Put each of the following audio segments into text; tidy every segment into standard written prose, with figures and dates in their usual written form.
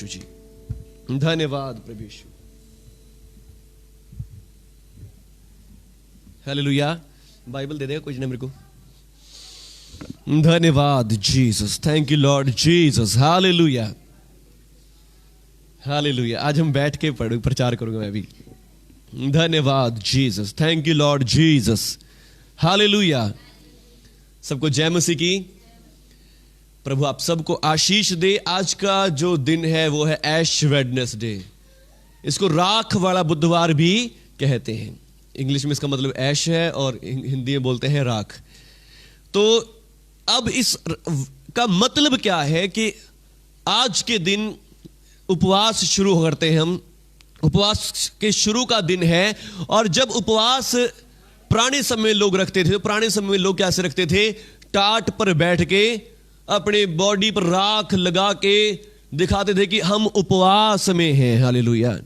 यीशु जी, धन्यवाद प्रभु यीशु। Hallelujah. Bible दे देगा कोई ने मेरे को? धन्यवाद Jesus, thank you Lord Jesus, hallelujah hallelujah. आज हम बैठ के प्रचार करूंगा मैं भी। धन्यवाद Jesus, thank you Lord Jesus, hallelujah. सबको जय मसीह की। प्रभु आप सबको आशीष दे। आज का जो दिन है वो है ऐश वेडनेसडे। इसको राख वाला बुधवार भी कहते हैं। इंग्लिश में इसका मतलब ऐश है और हिंदी में बोलते हैं राख। तो अब इस का मतलब क्या है कि आज के दिन उपवास शुरू करते हैं हम। उपवास के शुरू का दिन है। और जब उपवास पुराने समय में लोग रखते थे, पुराने समय में लोग कैसे रखते थे? टाट पर बैठ के अपने बॉडी पर राख लगा के दिखाते थे कि हम उपवास में हैं। हालेलुया,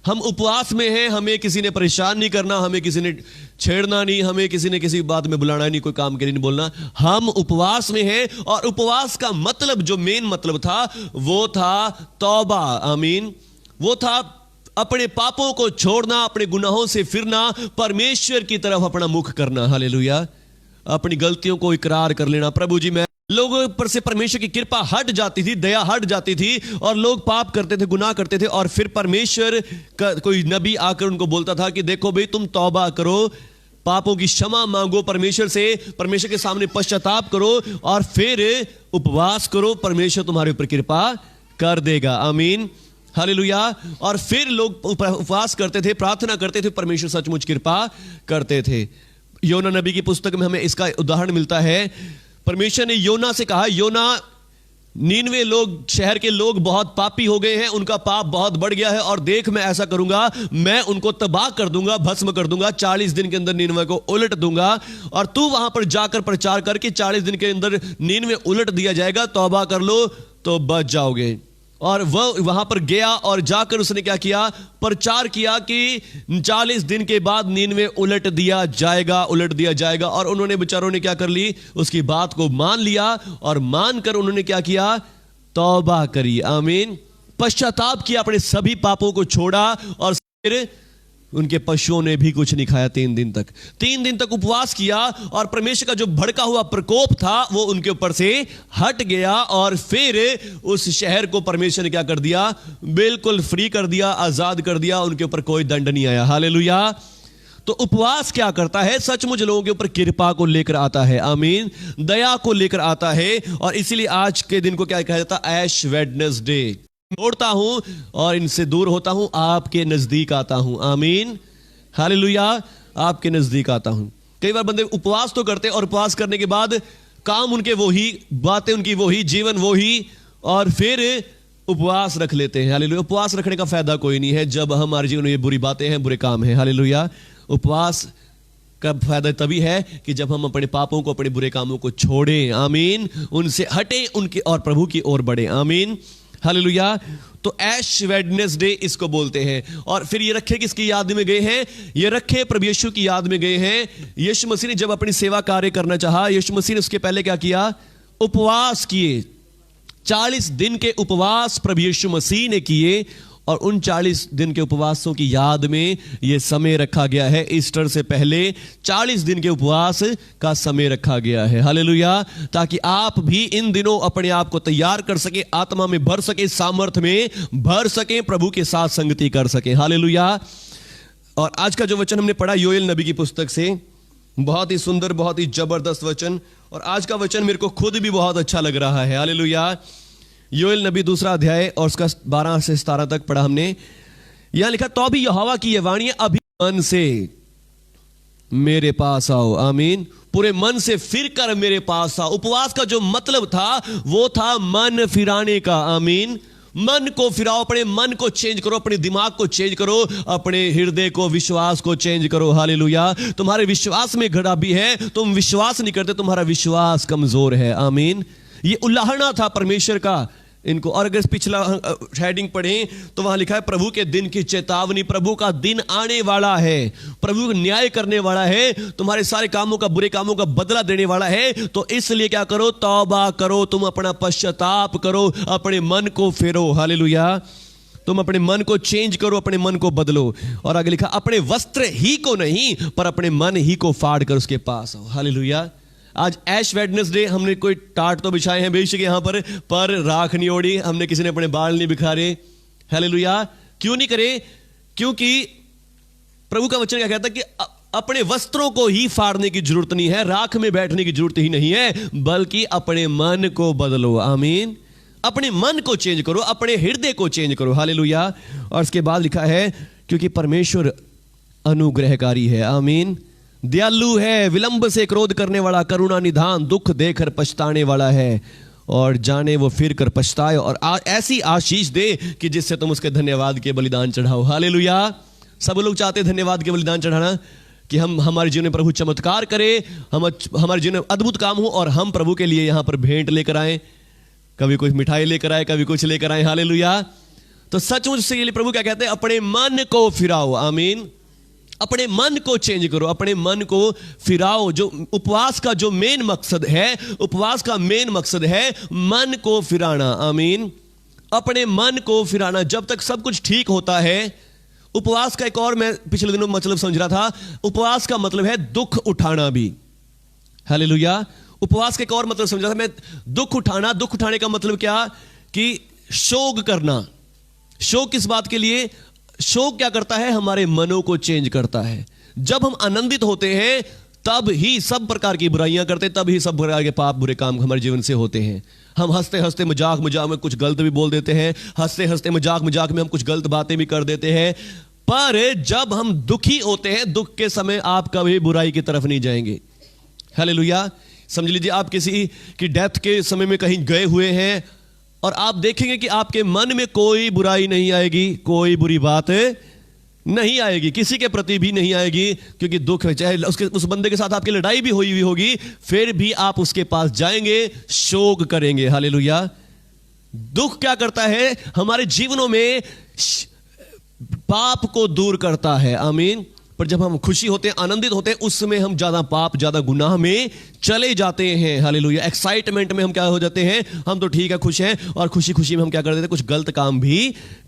हम उपवास में हैं। हमें किसी ने परेशान नहीं करना, हमें किसी ने छेड़ना नहीं, हमें किसी ने किसी बात में बुलाना नहीं, कोई काम के लिए नहीं बोलना। हम उपवास में हैं। और उपवास का मतलब, जो मेन मतलब था, वो था तौबा। आमीन। वो था अपने पापों को छोड़ना, अपने गुनाहों से फिरना, परमेश्वर की तरफ अपना मुख करना। हालेलुया। अपनी गलतियों को इकरार कर लेना। प्रभु जी, मैं लोगों पर से परमेश्वर की कृपा हट जाती थी, दया हट जाती थी, और लोग पाप करते थे, गुनाह करते थे। और फिर परमेश्वर का कोई नबी आकर उनको बोलता था कि देखो भाई, तुम तौबा करो, पापों की क्षमा मांगो परमेश्वर से, परमेश्वर के सामने पश्चाताप करो, और फिर उपवास करो, परमेश्वर तुम्हारे ऊपर कृपा कर देगा। आमीन, हालेलुया। और फिर लोग उपवास करते थे, प्रार्थना करते थे, परमेश्वर सचमुच कृपा करते थे। योना नबी की पुस्तक में हमें इसका उदाहरण मिलता है। परमेश्वर ने योना से कहा, योना, नीनवे लोग, शहर के लोग बहुत पापी हो गए हैं, उनका पाप बहुत बढ़ गया है, और देख मैं ऐसा करूंगा, मैं उनको तबाह कर दूंगा, भस्म कर दूंगा, 40 दिन के अंदर नीनवे को उलट दूंगा, और तू वहां पर जाकर प्रचार करके 40 दिन के अंदर नीनवे उलट दिया जाएगा, तौबा कर लो तो बच जाओगे। और वह वहां पर गया और जाकर उसने क्या किया? प्रचार किया कि 40 दिन के बाद नीनवे उलट दिया जाएगा, उलट दिया जाएगा। और उन्होंने, बेचारों ने क्या कर ली? उसकी बात को मान लिया, और मानकर उन्होंने क्या किया? तौबा करी। आमीन। पश्चाताप किया, अपने सभी पापों को छोड़ा, और फिर उनके पशुओं ने भी कुछ नहीं खाया 3 दिन तक। 3 दिन तक उपवास किया, और परमेश्वर का जो भड़का हुआ प्रकोप था वो उनके ऊपर से हट गया। और फिर उस शहर को परमेश्वर ने क्या कर दिया? बिल्कुल फ्री कर दिया, आजाद कर दिया। उनके ऊपर कोई दंड नहीं आया। हालेलुया। तो उपवास क्या करता है? सचमुच लोगों के ऊपर कृपा को लेकर आता है। आमीन। दया को लेकर आता है। और इसीलिए आज के दिन को क्या कहा जाता है? ऐश वेडनेसडे। छोड़ता हूं और इनसे दूर होता हूं, आपके नजदीक आता हूं। आमीन, हालेलुया। आपके नजदीक आता हूं। कई बार बंदे उपवास तो करते, और उपवास करने के बाद काम उनके वही, बातें उनकी वही, जीवन वही, और फिर उपवास रख लेते हैं। हालेलुया। उपवास रखने का फायदा कोई नहीं है जब हमारे जीवन में ये बुरी बातें हैं, बुरे काम हैं। हालेलुया। उपवास का फायदा तभी है कि जब हम अपने पापों को, अपने बुरे कामों को छोड़ें। आमीन। उनसे हटें, उनके और प्रभु की ओर बढ़े। आमीन, हालेलुया। तो ऐश वेडनेसडे इसको बोलते हैं। और फिर ये रखे किसकी याद में गए हैं? ये रखे प्रभु यीशु की याद में गए हैं। यीशु मसीह ने जब अपनी सेवा कार्य करना चाहा, यीशु मसीह ने उसके पहले क्या किया? उपवास किए। 40 दिन के उपवास प्रभु यीशु मसीह ने किए, और उन 40 दिन के उपवासों की याद में यह समय रखा गया है। ईस्टर से पहले 40 दिन के उपवास का समय रखा गया है। हालेलुया। ताकि आप भी इन दिनों अपने आप को तैयार कर सके, आत्मा में भर सके, सामर्थ्य में भर सके, प्रभु के साथ संगति कर सके। हालेलुया। और आज का जो वचन हमने पढ़ा योएल नबी की पुस्तक से, बहुत ही सुंदर, बहुत ही जबरदस्त वचन। और आज का वचन मेरे को खुद भी बहुत अच्छा लग रहा है। हालेलुया। योएल नबी 2 अध्याय और उसका 12 से 17 तक पढ़ा हमने। यहां लिखा, तो भी यहोवा की यह वाणी, अभी मन से मेरे पास आओ। आमीन। पूरे मन से फिर कर मेरे पास आओ। उपवास का जो मतलब था वो था मन फिराने का। आमीन। मन को फिराओ, अपने मन को चेंज करो, अपने दिमाग को चेंज करो, अपने हृदय को, विश्वास को चेंज करो। हालेलुया। तुम्हारे विश्वास में खराबी है, तुम विश्वास नहीं करते, तुम्हारा विश्वास कमजोर है। आमीन। ये उल्लाहना था परमेश्वर का इनको। और अगर पिछला हेडिंग पढ़ें तो वहां लिखा है प्रभु के दिन की चेतावनी। प्रभु का दिन आने वाला है, प्रभु न्याय करने वाला है, तुम्हारे सारे कामों का, बुरे कामों का बदला देने वाला है। तो इसलिए क्या करो, तौबा करो, तुम अपना पश्चाताप करो, अपने मन को फेरो। हालेलुया। तुम अपने मन को चेंज करो, अपने मन को बदलो। और आगे लिखा अपने वस्त्र ही को नहीं पर अपने मन ही को फाड़ कर उसके पास आओ। हालेलुया। आज ऐश वेडनेसडे, हमने कोई टाट तो बिछाए हैं बेशक यहाँ पर राख नहीं ओढ़ी, हमने किसी ने अपने बाल नहीं बिखारे। हालेलुया। क्यों नहीं करे? क्योंकि प्रभु का वचन क्या कहता है कि अपने वस्त्रों को ही फाड़ने की जरूरत नहीं है, राख में बैठने की जरूरत ही नहीं है, बल्कि अपने मन को बदलो। आमीन। अपने मन को चेंज करो, अपने हृदय को चेंज करो। हालेलुया। और इसके बाद लिखा है क्योंकि परमेश्वर अनुग्रहकारी है। आमीन। दयालु है, विलंब से क्रोध करने वाला, करुणा निधान, दुख देकर पछताने वाला है, और जाने वो फिर कर पछताए और ऐसी आशीष दे कि जिससे तुम उसके धन्यवाद के बलिदान चढ़ाओ। हालेलुया। सब लोग चाहते हैं धन्यवाद के बलिदान चढ़ाना, कि हम हमारे जीवन में प्रभु चमत्कार करे, हमारे जीवन में अद्भुत काम हो और हम प्रभु के लिए यहां पर भेंट लेकर आए, कभी कुछ मिठाई लेकर आए, कभी कुछ लेकर आए। हालेलुया। तो सचमुच से ये प्रभु क्या कहते हैं, अपने मन को फिराओ। आमीन। अपने मन को चेंज करो, अपने मन को फिराओ। जो उपवास का जो मेन मकसद है, उपवास का मेन मकसद है मन को फिराना। आमीन। अपने मन को फिराना। जब तक सब कुछ ठीक होता है, उपवास का एक और मैं पिछले दिनों मतलब समझ रहा था, उपवास का मतलब है दुख उठाना भी। हालेलुया। उपवास का एक और मतलब समझ रहा था मैं, दुख उठाना। दुख उठाने का मतलब क्या, कि शोक करना। शोक किस बात के लिए? शोक क्या करता है, हमारे मनों को चेंज करता है। जब हम आनंदित होते हैं तब ही सब प्रकार की बुराइयां करते, तब ही सब प्रकार के पाप, बुरे काम हमारे जीवन से होते हैं। हम हंसते हंसते मजाक में कुछ गलत भी बोल देते हैं, हंसते हंसते मजाक में हम कुछ गलत बातें भी कर देते हैं। पर जब हम दुखी होते हैं, दुख के समय आप कभी बुराई की तरफ नहीं जाएंगे। हालेलुया। समझ लीजिए आप किसी की डेथ के समय में कहीं गए हुए हैं और आप देखेंगे कि आपके मन में कोई बुराई नहीं आएगी, कोई बुरी बात नहीं आएगी, किसी के प्रति भी नहीं आएगी, क्योंकि दुख है। चाहे उस बंदे के साथ आपकी लड़ाई भी हुई होगी, फिर भी आप उसके पास जाएंगे, शोक करेंगे। हालेलुया। दुख क्या करता है, हमारे जीवनों में पाप को दूर करता है। आमीन। पर जब हम खुशी होते हैं, आनंदित होते हैं, उस समय हम ज्यादा पाप, ज्यादा गुनाह में चले जाते हैं। हालेलुया। एक्साइटमेंट में हम क्या हो जाते हैं, हम तो ठीक है, खुश हैं, और खुशी खुशी में हम क्या कर देते हैं, कुछ गलत काम भी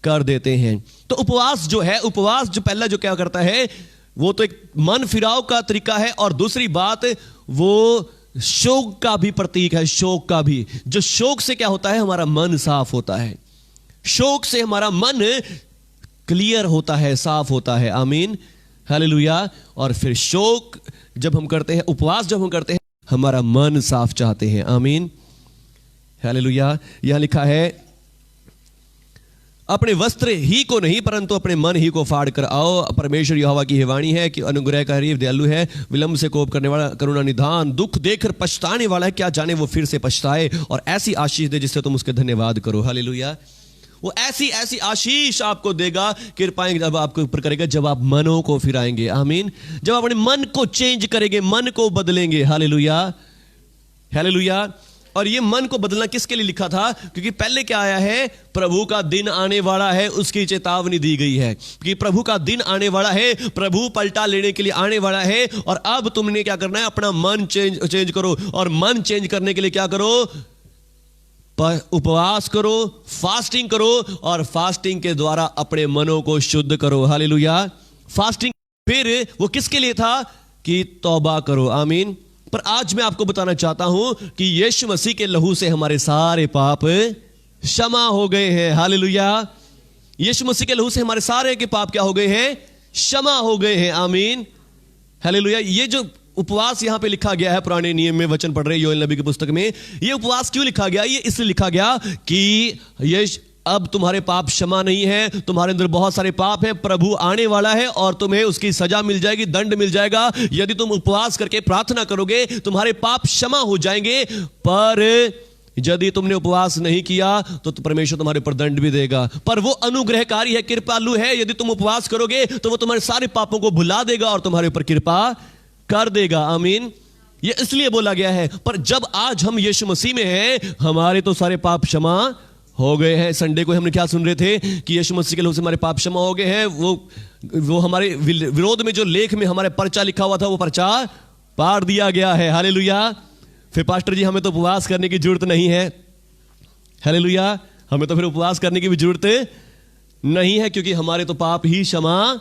कर देते हैं। तो उपवास जो है, उपवास जो पहला जो क्या करता है, वो तो एक मन फिराव का तरीका है, और दूसरी बात वो शोक का भी प्रतीक है। शोक का भी, जो शोक से क्या होता है, हमारा मन साफ होता है। शोक से हमारा मन क्लियर होता है, साफ होता है। आमीन। हालेलुया। और फिर शोक जब हम करते हैं, उपवास जब हम करते हैं, हमारा मन साफ चाहते हैं। आमीन। हालेलुया। यहां लिखा है अपने वस्त्र ही को नहीं परंतु अपने मन ही को फाड़ कर आओ। परमेश्वर यहोवा की वाणी है कि अनुग्रहकारी, दयालु है, विलंब से कोप करने वाला, करुणा निधान, दुख देकर पछताने वाला है, क्या जाने वो फिर से पछताए और ऐसी आशीष दे जिससे तुम उसके धन्यवाद करो। हालेलुया। वो ऐसी ऐसी आशीष आपको देगा, कृपाएं जब आपके ऊपर करेगा, जब आप मनों को फिराएंगे। आमीन। जब अपने मन को चेंज करेंगे, मन को बदलेंगे। हालेलुया। हालेलुया। और ये मन को बदलना किसके लिए लिखा था? क्योंकि पहले क्या आया है, प्रभु का दिन आने वाला है, उसकी चेतावनी दी गई है कि प्रभु का दिन आने वाला है, प्रभु पलटा लेने के लिए आने वाला है। और अब तुमने क्या करना है, अपना मन चेंज करो। और मन चेंज करने के लिए क्या करो, उपवास करो, फास्टिंग करो, और फास्टिंग के द्वारा अपने मनों को शुद्ध करो। हालेलुया। फास्टिंग फिर वो किसके लिए था, कि तौबा करो। आमीन। पर आज मैं आपको बताना चाहता हूं कि यीशु मसीह के लहू से हमारे सारे पाप क्षमा हो गए हैं। हालेलुया। यीशु मसीह के लहू से हमारे सारे के पाप क्या हो गए हैं, क्षमा हो गए हैं। आमीन। हालेलुया। ये जो उपवास यहां पे लिखा गया है, पुराने नियम में वचन पढ़ रहे योएल नबी की पुस्तक में, ये उपवास क्यों लिखा गया? ये इसलिए लिखा गया कि ये अब तुम्हारे पाप क्षमा नहीं है, तुम्हारे अंदर बहुत सारे पाप हैं, प्रभु आने वाला है और तुम्हें उसकी सजा मिल जाएगी, दंड मिल जाएगा। यदि तुम उपवास करके प्रार्थना करोगे, तुम्हारे पाप क्षमा हो जाएंगे। पर यदि तुमने उपवास नहीं किया तो परमेश्वर तुम्हारे ऊपर दंड भी देगा। पर वो अनुग्रहकारी है, कृपालु है। यदि तुम उपवास करोगे तो वो तुम्हारे सारे पापों को भुला देगा और तुम्हारे ऊपर कृपा कर देगा। आमीन। ये इसलिए बोला गया है। पर जब आज हम यीशु मसीह में हैं, हमारे तो सारे पाप क्षमा हो गए हैं। संडे को हमने क्या सुन रहे थे कि यीशु मसीह के लहू से हमारे पाप क्षमा हो गए हैं। वो हमारे विरोध में जो लेख में हमारे पर्चा लिखा हुआ था वो पर्चा पाड़ दिया गया है। हालेलुया। फिर पास्टर जी हमें तो उपवास करने की जरूरत नहीं है। हालेलुया। हमें तो फिर उपवास करने की भी जरूरत नहीं है क्योंकि हमारे तो पाप ही क्षमा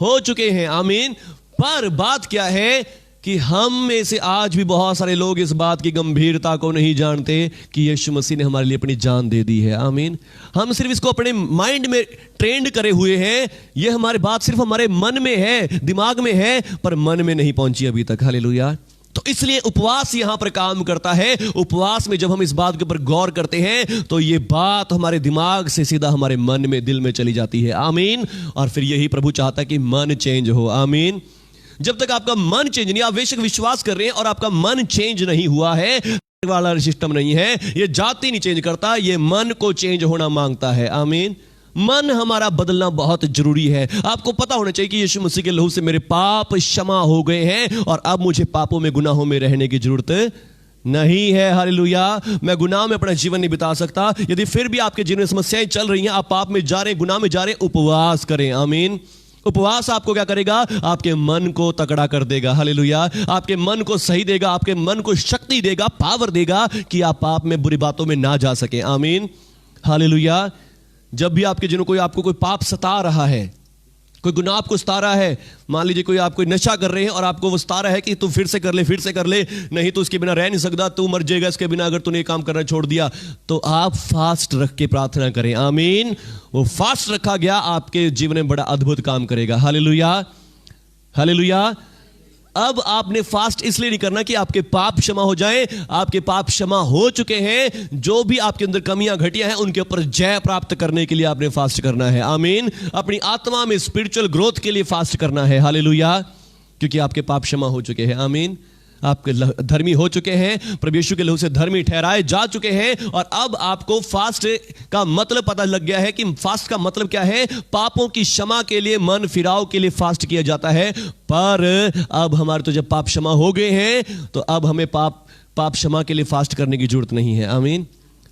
हो चुके हैं। आमीन। पर बात क्या है कि हम में से आज भी बहुत सारे लोग इस बात की गंभीरता को नहीं जानते कि यीशु मसीह ने हमारे लिए अपनी जान दे दी है। आमीन। हम सिर्फ इसको अपने माइंड में ट्रेंड करे हुए हैं। यह हमारी बात सिर्फ हमारे मन में है, दिमाग में है, पर मन में नहीं पहुंची अभी तक। हालेलुया। तो इसलिए उपवास यहां पर काम करता है। उपवास में जब हम इस बात के ऊपर गौर करते हैं तो यह बात हमारे दिमाग से सीधा हमारे मन में, दिल में चली जाती है। आमीन। और फिर यही प्रभु चाहता है कि मन चेंज हो। आमीन। जब तक आपका मन चेंज नहीं, आप बेशक विश्वास कर रहे हैं और आपका मन चेंज नहीं हुआ है, वाला सिस्टम नहीं है, ये जाति नहीं चेंज करता, ये मन को चेंज होना मांगता है। आमीन। मन हमारा बदलना बहुत जरूरी है। आपको पता होना चाहिए कि यीशु मसीह के लहू से मेरे पाप क्षमा हो गए हैं और अब मुझे पापों में, गुनाहों में रहने की जरूरत नहीं है। हालेलुया। मैं गुनाह में अपना जीवन नहीं बिता सकता। यदि फिर भी आपके जीवन में समस्याएं चल रही हैं, आप पाप में जा रहे हैं, गुनाह में जा रहे हैं, उपवास करें। आमीन। उपवास आपको क्या करेगा? आपके मन को तगड़ा कर देगा। हालेलुया। आपके मन को सही देगा, आपके मन को शक्ति देगा, पावर देगा कि आप पाप में, बुरी बातों में ना जा सके। आमीन। हालेलुया। जब भी आपके जिन्हों कोई आपको कोई पाप सता रहा है, कोई गुनाह आपको सता रहा है, मान लीजिए कोई आप कोई नशा कर रहे हैं और आपको वो सता रहा है कि तू फिर से कर ले, फिर से कर ले, नहीं तो उसके बिना रह नहीं सकता, तू मर जाएगा इसके बिना अगर तूने ये काम करना छोड़ दिया, तो आप फास्ट रख के प्रार्थना करें। आमीन। वो फास्ट रखा गया आपके जीवन में बड़ा अद्भुत काम करेगा। हालेलुया। हालेलुया। अब आपने फास्ट इसलिए नहीं करना कि आपके पाप क्षमा हो जाएं, आपके पाप क्षमा हो चुके हैं। जो भी आपके अंदर कमियां, घटियां हैं, उनके ऊपर जय प्राप्त करने के लिए आपने फास्ट करना है। आमीन। अपनी आत्मा में स्पिरिचुअल ग्रोथ के लिए फास्ट करना है। हालेलुया। क्योंकि आपके पाप क्षमा हो चुके हैं। आमीन। आपके धर्मी हो चुके हैं, प्रभु यीशु के लहू से धर्मी ठहराए जा चुके हैं। और अब आपको फास्ट का मतलब पता लग गया है कि फास्ट का मतलब क्या है। पापों की क्षमा के लिए, मन फिराव के लिए फास्ट किया जाता है। पर अब हमारे तो जब पाप क्षमा हो गए हैं तो अब हमें पाप क्षमा के लिए फास्ट करने की जरूरत नहीं है। आमीन।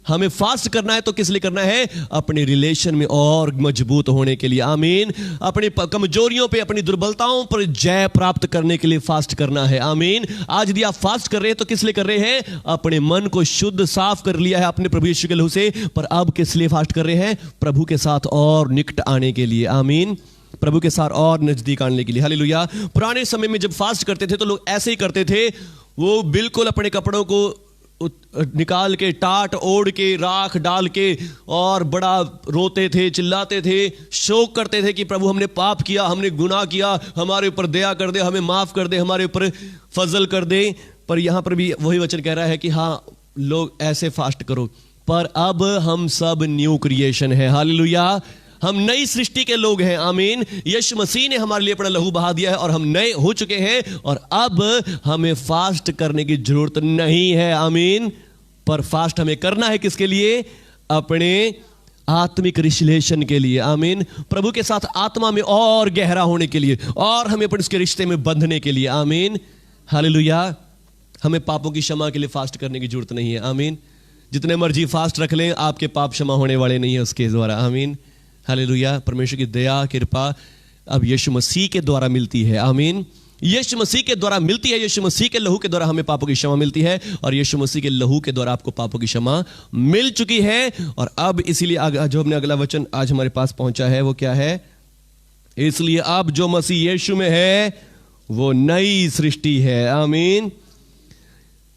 हमें फास्ट करना है तो किस लिए करना है? अपने रिलेशन में और मजबूत होने के लिए। आमीन। अपनी कमजोरियों पे, अपनी दुर्बलताओं पर जय प्राप्त करने के लिए फास्ट करना है। आमीन। आज यदि आप फास्ट कर रहे हैं तो किस लिए कर रहे हैं? अपने मन को शुद्ध, साफ कर लिया है आपने प्रभु यीशु के लहू से, पर अब किस लिए फास्ट कर रहे हैं? प्रभु के साथ और निकट आने के लिए। आमीन। प्रभु के साथ और नजदीक आने के लिए। हालेलुया। पुराने समय में जब फास्ट करते थे तो लोग ऐसे ही करते थे। वो बिल्कुल अपने कपड़ों को निकाल के, टाट ओढ़ के, राख डाल के और बड़ा रोते थे, चिल्लाते थे, शोक करते थे कि प्रभु हमने पाप किया, हमने गुनाह किया, हमारे ऊपर दया कर दे, हमें माफ कर दे, हमारे ऊपर फजल कर दे। पर यहां पर भी वही वचन कह रहा है कि हाँ, लोग ऐसे फास्ट करो। पर अब हम सब न्यू क्रिएशन है। हालेलुया। हम नई सृष्टि के लोग हैं। आमीन। यीशु मसीह ने हमारे लिए अपना लहू बहा दिया है और हम नए हो चुके हैं और अब हमें फास्ट करने की जरूरत नहीं है। आमीन। पर फास्ट हमें करना है किसके लिए? अपने आत्मिक रिलेशन के लिए। आमीन। प्रभु के साथ आत्मा में और गहरा होने के लिए और हमें अपने उसके रिश्ते में बंधने के लिए। आमीन। हालेलुया। हमें पापों की क्षमा के लिए फास्ट करने की जरूरत नहीं है। आमीन। जितने मर्जी फास्ट रख लें, आपके पाप क्षमा होने वाले नहीं है उसके द्वारा। आमीन। हालेलुया। परमेश्वर की दया, कृपा अब यीशु मसीह के द्वारा मिलती है। आमीन। यीशु मसीह के द्वारा मिलती है। यीशु मसीह के लहू के द्वारा हमें पापों की क्षमा मिलती है और यीशु मसीह के लहू के द्वारा आपको पापों की क्षमा मिल चुकी है। और अब इसीलिए जो हमने अगला वचन आज हमारे पास पहुंचा है वो क्या है? इसलिए अब जो मसीह यीशु में है वो नई सृष्टि है। आमीन।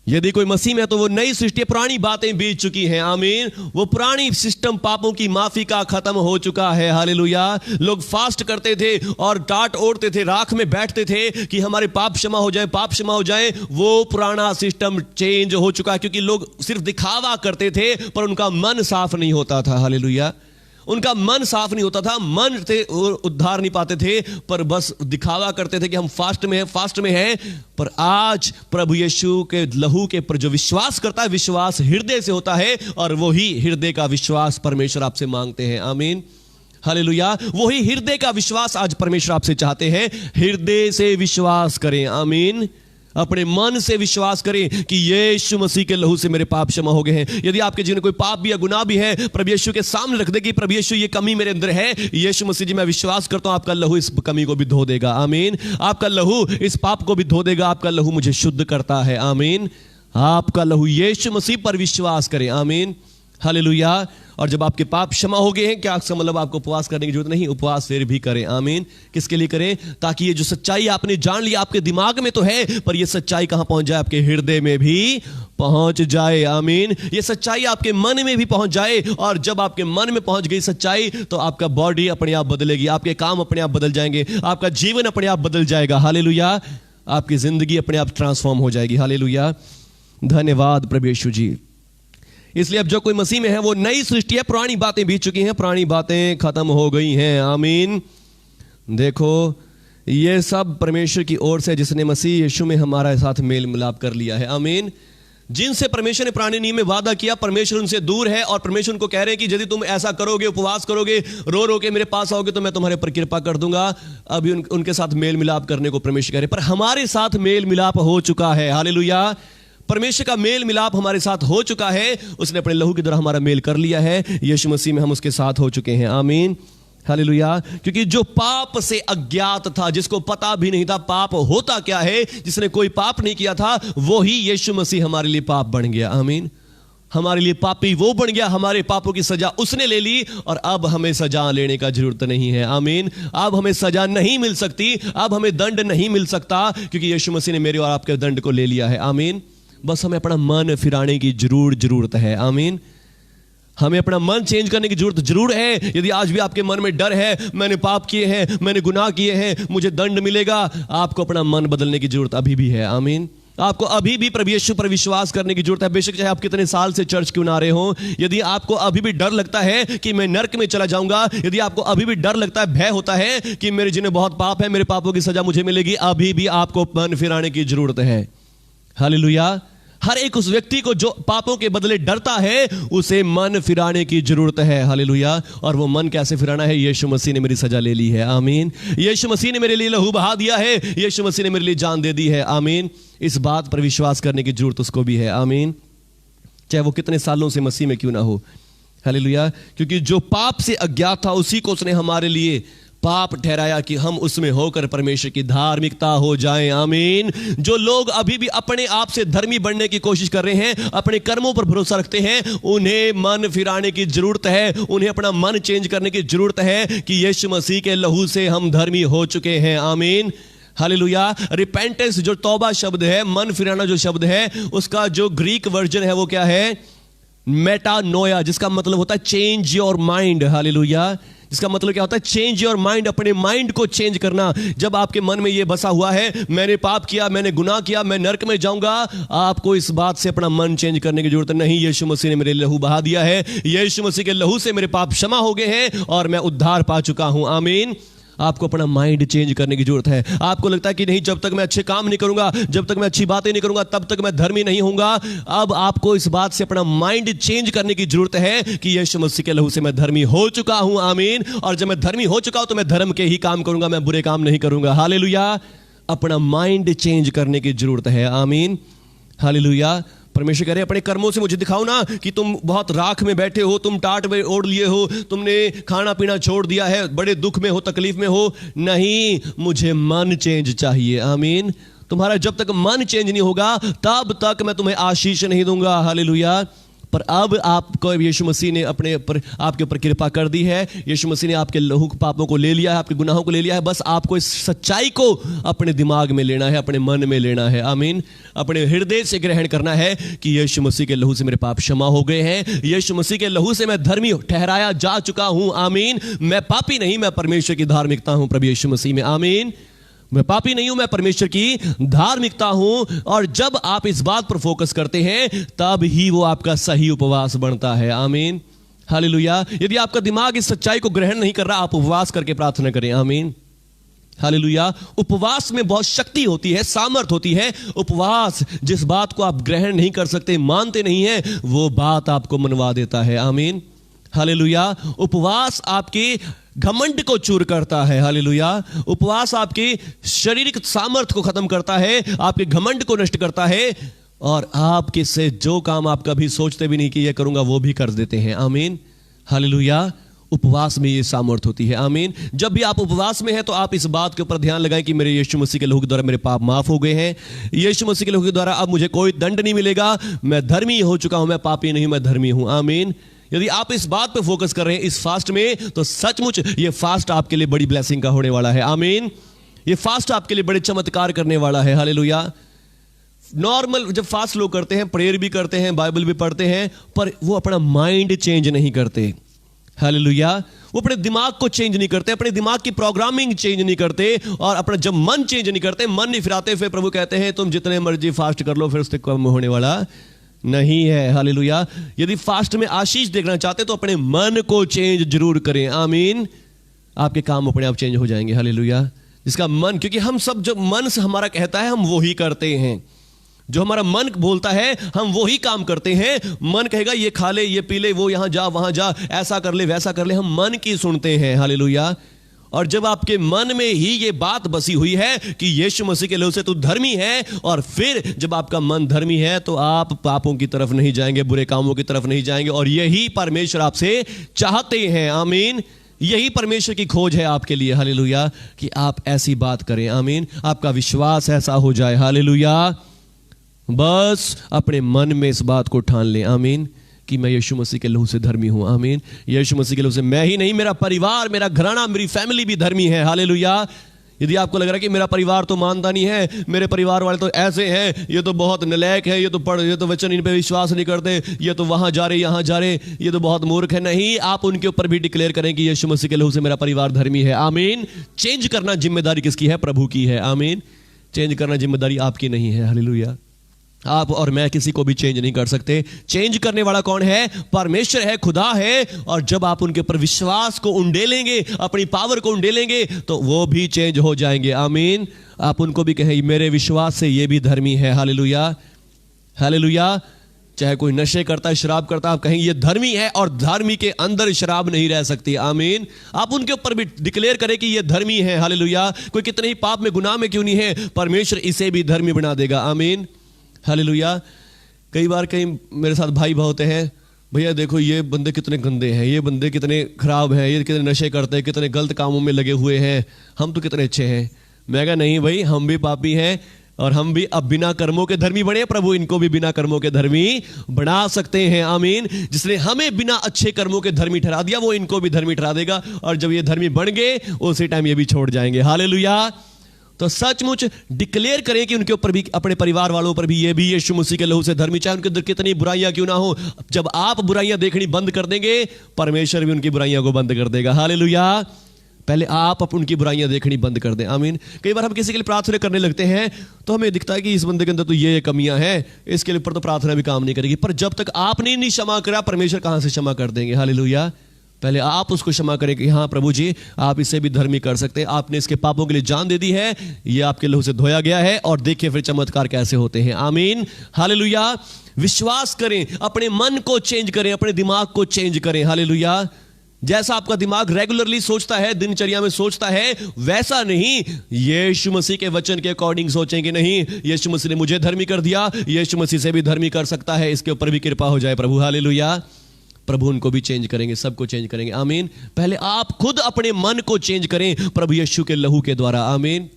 यदि कोई मसीह में है तो वो नई सृष्टि, पुरानी बातें बीत चुकी हैं। आमीन। वो पुरानी सिस्टम पापों की माफी का खत्म हो चुका है। हालेलुया। लोग फास्ट करते थे और टाट ओढ़ते थे, राख में बैठते थे कि हमारे पाप क्षमा हो जाए, पाप क्षमा हो जाए। वो पुराना सिस्टम चेंज हो चुका है क्योंकि लोग सिर्फ दिखावा करते थे पर उनका मन साफ नहीं होता था। हालेलुया। उनका मन साफ नहीं होता था, मन से उद्धार नहीं पाते थे, पर बस दिखावा करते थे कि हम फास्ट में हैं। पर आज प्रभु यीशु के लहू के पर जो विश्वास करता है, विश्वास हृदय से होता है और वही हृदय का विश्वास परमेश्वर आपसे मांगते हैं। आमीन। हालेलुया। वही हृदय का विश्वास आज परमेश्वर आपसे चाहते हैं। हृदय से विश्वास करें। आमीन। अपने मन से विश्वास करें कि यीशु मसीह के लहू से मेरे पाप क्षमा हो गए हैं। यदि आपके जीवन में कोई पाप भी या गुनाह भी है, प्रभु यीशु के सामने रख दे कि प्रभु यीशु ये कमी मेरे अंदर है, यीशु मसीह जी मैं विश्वास करता हूं आपका लहू इस कमी को भी धो देगा। आमीन। आपका लहू इस पाप को भी धो देगा। आपका लहू मुझे शुद्ध करता है। आमीन। आपका लहू, यीशु मसीह पर विश्वास करें। आमीन। हालेलुया। और जब आपके पाप क्षमा हो गए हैं, क्या इसका मतलब आपको उपवास करने की जरूरत नहीं? उपवास फिर भी करें। आमीन। किसके लिए करें? ताकि ये जो सच्चाई आपने जान ली, आपके दिमाग में तो है, पर ये सच्चाई कहां पहुंच जाए? आपके हृदय में भी पहुंच जाए। आमीन। ये सच्चाई आपके मन में भी पहुंच जाए, और जब आपके मन में पहुंच गई सच्चाई, तो आपका बॉडी अपने आप बदलेगी, आपके काम अपने आप बदल जाएंगे, आपका जीवन अपने आप बदल जाएगा। हालेलुया। आपकी जिंदगी अपने आप ट्रांसफॉर्म हो जाएगी। हालेलुया। धन्यवाद प्रभु यीशु जी। इसलिए अब जो कोई मसीह में है वो नई सृष्टि है। पुरानी बातें बीत चुकी हैं, पुरानी बातें खत्म हो गई हैं। आमीन। देखो, ये सब परमेश्वर की ओर से, जिसने मसीह यीशु में हमारे साथ मेल मिलाप कर लिया है। आमीन। जिनसे परमेश्वर ने पुराने नियम में वादा किया, परमेश्वर उनसे दूर है, और परमेश्वर उनको कह रहे हैं कि यदि तुम ऐसा करोगे, उपवास करोगे, रो रो के मेरे पास आओगे, तो मैं तुम्हारे पर कृपा कर दूंगा। अभी उनके साथ मेल मिलाप करने को परमेश्वर कह रहे, पर हमारे साथ मेल मिलाप हो चुका है। हालेलुया। परमेश्वर का मेल मिलाप हमारे साथ हो चुका है। उसने अपने लहू के द्वारा हमारा मेल कर लिया है। यीशु मसीह में हम उसके साथ हो चुके हैं। आमीन। हालेलुया। क्योंकि जो पाप से अज्ञात था, जिसको पता भी नहीं था पाप होता क्या है, जिसने कोई पाप नहीं किया था, वो ही यीशु मसीह हमारे लिए पाप बन गया। आमीन। हमारे लिए पापी वो बन गया, हमारे पापों की सजा उसने ले ली, और अब हमें सजा लेने का जरूरत नहीं है। आमीन। अब हमें सजा नहीं मिल सकती, अब हमें दंड नहीं मिल सकता, क्योंकि यीशु मसीह ने मेरे और आपके दंड को ले लिया है। आमीन। बस हमें अपना मन फिराने की जरूरत है। आमीन। हमें अपना मन चेंज करने की जरूर है। यदि आज भी आपके मन में डर है, मैंने पाप किए हैं, मैंने गुनाह किए हैं, मुझे दंड मिलेगा, आपको अपना मन बदलने की जरूरत अभी भी है। आमीन। आपको अभी भी प्रभु यीशु पर विश्वास करने की जरूरत है। बेशक चाहे आप कितने साल से चर्च क्यों ना आ रहे हो, यदि आपको अभी भी डर लगता है कि मैं नरक में चला जाऊंगा, यदि आपको अभी भी डर लगता है, भय होता है कि मेरे जिन्हें बहुत पाप है, मेरे पापों की सजा मुझे मिलेगी, अभी भी आपको मन फिराने की जरूरत है। हालेलुया। हर एक उस व्यक्ति को जो पापों के बदले डरता है, उसे मन फिराने की जरूरत है। हालेलुया। और वो मन कैसे फिराना है? यीशु मसीह ने मेरी सजा ले ली है। आमीन। यीशु मसीह ने मेरे लिए लहू बहा दिया है, यीशु मसीह ने मेरे लिए जान दे दी है। आमीन। इस बात पर विश्वास करने की जरूरत उसको भी है। आमीन। चाहे वो कितने सालों से मसीह में क्यों ना हो। हालेलुया। क्योंकि जो पाप से अज्ञात था, उसी को उसने हमारे लिए पाप ठहराया कि हम उसमें होकर परमेश्वर की धार्मिकता हो जाएं। आमीन। जो लोग अभी भी अपने आप से धर्मी बनने की कोशिश कर रहे हैं, अपने कर्मों पर भरोसा रखते हैं, उन्हें मन फिराने की जरूरत है, उन्हें अपना मन चेंज करने की जरूरत है कि यीशु मसीह के लहू से हम धर्मी हो चुके हैं। आमीन। हालेलुया। रिपेंटेंस जो तौबा शब्द है, मन फिराना जो शब्द है, उसका जो ग्रीक वर्जन है वो क्या है? मेटानोया, जिसका मतलब होता है चेंज योर माइंड। हालेलुया। जिसका मतलब क्या होता है? चेंज योर माइंड, अपने माइंड को चेंज करना। जब आपके मन में यह बसा हुआ है, मैंने पाप किया, मैंने गुनाह किया, मैं नरक में जाऊंगा, आपको इस बात से अपना मन चेंज करने की जरूरत नहीं। यीशु मसीह ने मेरे लहू बहा दिया है, यीशु मसीह के लहू से मेरे पाप क्षमा हो गए हैं, और मैं उद्धार पा चुका हूं। आमीन। आपको अपना माइंड चेंज करने की जरूरत है। आपको लगता है कि नहीं, जब तक मैं अच्छे काम नहीं करूंगा, जब तक मैं अच्छी बातें नहीं करूंगा, तब तक मैं धर्मी नहीं होऊंगा। अब आपको इस बात से अपना माइंड चेंज करने की जरूरत है कि यीशु मसीह के लहू से मैं धर्मी हो चुका हूं। आमीन। और जब मैं धर्मी हो चुका हूं, तो मैं धर्म के ही काम करूंगा, मैं बुरे काम नहीं करूंगा। हालेलुया। अपना माइंड चेंज करने की जरूरत है। आमीन। हालेलुया। परमेश्वर कह रहे अपने कर्मों से मुझे दिखाओ ना कि तुम बहुत राख में बैठे हो, तुम टाट में ओढ़ लिए हो, तुमने खाना पीना छोड़ दिया है, बड़े दुख में हो, तकलीफ में हो। नहीं, मुझे मन चेंज चाहिए। आमीन। तुम्हारा जब तक मन चेंज नहीं होगा, तब तक मैं तुम्हें आशीष नहीं दूंगा। हालेलुया। पर अब आपको यीशु मसीह ने अपने ऊपर, आपके ऊपर कृपा कर दी है। यीशु मसीह ने आपके लहू पापों को ले लिया है, आपके गुनाहों को ले लिया है। बस आपको इस सच्चाई को अपने दिमाग में लेना है, अपने मन में लेना है। आमीन। अपने हृदय से ग्रहण करना है कि यीशु मसीह के लहू से मेरे पाप क्षमा हो गए हैं, यीशु मसीह के लहू से मैं धर्मी ठहराया जा चुका हूं। आमीन। मैं पापी नहीं, मैं परमेश्वर की धार्मिकता हूं प्रभु यीशु मसीह में। आमीन। मैं पापी नहीं हूं, मैं परमेश्वर की धार्मिकता हूं। और जब आप इस बात पर फोकस करते हैं, तब ही वो आपका सही उपवास बनता है। आमीन। हालेलुया। यदि आपका दिमाग इस सच्चाई को ग्रहण नहीं कर रहा, आप उपवास करके प्रार्थना करें। आमीन। हालेलुया। उपवास में बहुत शक्ति होती है, सामर्थ होती है। उपवास जिस बात को आप ग्रहण नहीं कर सकते, मानते नहीं है, वो बात आपको मनवा देता है। आमीन। हालेलुया। उपवास आपके घमंड को चूर करता है। हालेलुया। उपवास आपकी शारीरिक सामर्थ्य को खत्म करता है, आपके घमंड को नष्ट करता है, और आपके से जो काम आप कभी सोचते भी नहीं कि ये करूंगा वो भी कर देते हैं। आमीन। हालेलुया। उपवास में ये सामर्थ होती है। आमीन। जब भी आप उपवास में हैं तो आप इस बात के ऊपर ध्यान लगाएं कि मेरे यीशु मसीह के लहू के द्वारा मेरे पाप माफ हो गए हैं। यीशु मसीह के लहू के द्वारा अब मुझे कोई दंड नहीं मिलेगा। मैं धर्मी हो चुका हूं, मैं पापी नहीं, मैं धर्मी हूं। आमीन। यदि आप इस बात पे फोकस कर रहे हैं इस फास्ट में, तो सचमुच ये फास्ट आपके लिए बड़ी ब्लेसिंग का होने वाला है। आमीन। ये फास्ट आपके लिए बड़े चमत्कार करने वाला है। हालेलुया। नॉर्मल जब फास्ट लोग करते हैं, प्रेयर भी करते हैं, बाइबल भी पढ़ते हैं, पर वो अपना माइंड चेंज नहीं करते। हालेलुया। वो अपने दिमाग को चेंज नहीं करते, अपने दिमाग की प्रोग्रामिंग चेंज नहीं करते, और अपना जब मन चेंज नहीं करते, मन नहीं फिराते, फिर प्रभु कहते हैं तुम जितने मर्जी फास्ट कर लो, फिर उससे कम होने वाला नहीं है। हालेलुया। यदि फास्ट में आशीष देखना चाहते तो अपने मन को चेंज जरूर करें। आमीन। आपके काम अपने आप चेंज हो जाएंगे। हालेलुया। जिसका मन, क्योंकि हम सब जो मन से हमारा कहता है हम वो ही करते हैं, जो हमारा मन बोलता है हम वो ही काम करते हैं। मन कहेगा ये खा ले, ये पी ले, वो यहां जा वहां जा, ऐसा कर ले वैसा कर ले, हम मन की सुनते हैं। हालेलुया। और जब आपके मन में ही ये बात बसी हुई है कि यीशु मसीह के लहू से तू धर्मी है, और फिर जब आपका मन धर्मी है तो आप पापों की तरफ नहीं जाएंगे, बुरे कामों की तरफ नहीं जाएंगे, और यही परमेश्वर आपसे चाहते हैं। आमीन। यही परमेश्वर की खोज है आपके लिए। हालेलुया। कि आप ऐसी बात करें। आमीन। आपका विश्वास ऐसा हो जाए। हालेलुया। बस अपने मन में इस बात को ठान लें। आमीन। कि मैं यीशु मसीह के लहू से धर्मी हूं। आमीन। यीशु मसीह के लहू से मैं ही नहीं, मेरा परिवार, मेरा घराना, मेरी फैमिली भी धर्मी है। हालेलुया। यदि आपको लग रहा है कि मेरा परिवार तो मानता नहीं है, मेरे परिवार वाले तो ऐसे हैं, ये तो बहुत नालायक है, ये तो वचन इन पे विश्वास नहीं करते, ये तो वहां जा रहे यहां जा रहे, ये तो बहुत मूर्ख है, नहीं, आप उनके ऊपर भी डिक्लेयर करें कि यीशु मसीह के लहू से मेरा परिवार धर्मी है। आमीन। चेंज करना जिम्मेदारी किसकी है? प्रभु की है। आमीन। चेंज करना जिम्मेदारी आपकी नहीं है। हालेलुया। आप और मैं किसी को भी चेंज नहीं कर सकते। चेंज करने वाला कौन है? परमेश्वर है, खुदा है। और जब आप उनके ऊपर विश्वास को उंडेलेंगे, अपनी पावर को उंडेलेंगे, तो वो भी चेंज हो जाएंगे। आमीन। आप उनको भी कहें मेरे विश्वास से ये भी धर्मी है। हालेलुया। हालेलुया। चाहे कोई नशे करता है, शराब करता है, आप कहें ये धर्मी है, और धार्मी के अंदर शराब नहीं रह सकती। आमीन। आप उनके ऊपर भी डिक्लेयर करें कि ये धर्मी है। हालेलुया। कोई कितने ही पाप में, गुनाह में क्यों नहीं है, परमेश्वर इसे भी धर्मी बना देगा। आमीन। हालेलुया। कई बार कई मेरे साथ भाई होते हैं, भैया देखो ये बंदे कितने गंदे हैं, ये बंदे कितने खराब हैं, ये कितने नशे करते हैं, कितने गलत कामों में लगे हुए हैं, हम तो कितने अच्छे हैं। मैं कहा नहीं भाई, हम भी पापी हैं, और हम भी अब बिना कर्मों के धर्मी बने। प्रभु इनको भी बिना कर्मों के धर्मी बना सकते हैं। आमीन। जिसने हमें बिना अच्छे कर्मों के धर्मी ठहरा दिया, वो इनको भी धर्मी ठहरा देगा, और जब ये धर्मी बन गए उसी टाइम ये भी छोड़ जाएंगे। हालेलुया। तो सचमुच डिक्लेयर करें कि उनके ऊपर भी, अपने परिवार वालों पर भी, ये भी यीशु मसीह के लहू से धर्मी, चाहे उनके अंदर कितनी बुराइयां क्यों ना हो। जब आप बुराइयां देखनी बंद कर देंगे, परमेश्वर भी उनकी बुराइयां को बंद कर देगा। हालेलुया। पहले आप उनकी बुराइयां देखनी बंद कर दें। आमीन। कई बार हम किसी के लिए प्रार्थना करने लगते हैं तो हमें दिखता है कि इस बंदे के अंदर तो ये कमियां हैं, इसके ऊपर तो प्रार्थना भी काम नहीं करेगी। पर जब तक आपने नहीं क्षमा करा, परमेश्वर कहां से क्षमा कर देंगे। हालेलुया। पहले आप उसको क्षमा करें कि हाँ प्रभु जी, आप इसे भी धर्मी कर सकते हैं, आपने इसके पापों के लिए जान दे दी है, ये आपके लहू से धोया गया है, और देखिए फिर चमत्कार कैसे होते हैं। आमीन। हालेलुया। विश्वास करें, अपने मन को चेंज करें, अपने दिमाग को चेंज करें। हालेलुया। जैसा आपका दिमाग रेगुलरली सोचता है, दिनचर्या में सोचता है, वैसा नहीं यीशु मसीह के वचन के अकॉर्डिंग सोचें कि नहीं यीशु मसीह ने मुझे धर्मी कर दिया, यीशु मसीह से भी धर्मी कर सकता है, इसके ऊपर भी कृपा हो जाए प्रभु। हालेलुया। प्रभु उनको भी चेंज करेंगे, सबको चेंज करेंगे। आमीन। पहले आप खुद अपने मन को चेंज करें प्रभु यीशु के लहू के द्वारा। आमीन।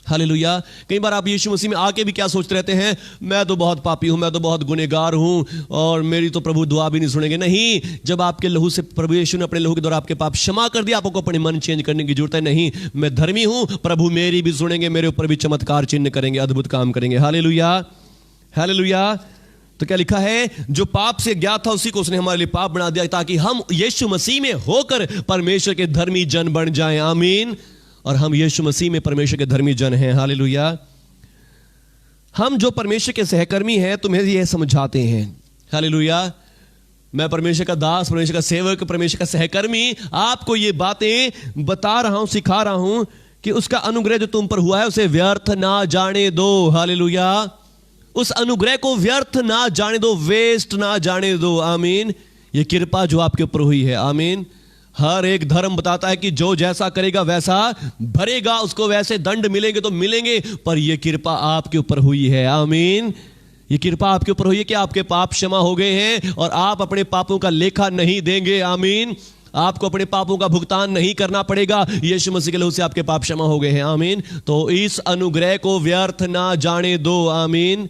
हालेलुया। कई बार आप यीशु मसीह में आके भी क्या सोचते रहते हैं, मैं तो बहुत पापी हूं, मैं तो बहुत गुनहगार हूं, और मेरी तो प्रभु दुआ भी नहीं सुनेंगे। नहीं, जब आपके लहू से प्रभु यीशु ने अपने लहू के द्वारा आपके पाप क्षमा कर दिया, आपको अपने मन चेंज करने की जरूरत है। नहीं, मैं धर्मी हूं, प्रभु मेरी भी सुनेंगे, मेरे ऊपर भी चमत्कार चिन्ह करेंगे, अद्भुत काम करेंगे। हालेलुया। हालेलुया। तो क्या लिखा है, जो पाप से ज्ञात था उसी को उसने हमारे लिए पाप बना दिया, ताकि हम यीशु मसीह में होकर परमेश्वर के धर्मी जन बन जाएं। आमीन। और हम यीशु मसीह में परमेश्वर के धर्मी जन हैं। हालेलुया। हम जो परमेश्वर के सहकर्मी हैं, तुम्हें यह समझाते हैं। हालेलुया। मैं परमेश्वर का दास, परमेश्वर का सेवक, परमेश्वर का सहकर्मी आपको ये बातें बता रहा हूं, सिखा रहा हूं कि उसका अनुग्रह जो तुम पर हुआ है उसे व्यर्थ ना जाने दो। हालेलुया। उस अनुग्रह को व्यर्थ ना जाने दो, वेस्ट ना जाने दो। आमीन। ये कृपा जो आपके ऊपर हुई है, आमीन, हर एक धर्म बताता है कि जो जैसा करेगा वैसा भरेगा, उसको वैसे दंड मिलेंगे तो मिलेंगे, पर यह कृपा आपके ऊपर हुई है। आमीन। ये कृपा आपके ऊपर हुई है कि आपके पाप क्षमा हो गए हैं और आप अपने पापों का लेखा नहीं देंगे। आमीन। आपको अपने पापों का भुगतान नहीं करना पड़ेगा, यीशु मसीह के लहू से आपके पाप क्षमा हो गए हैं। आमीन। तो इस अनुग्रह को व्यर्थ ना जाने दो। आमीन।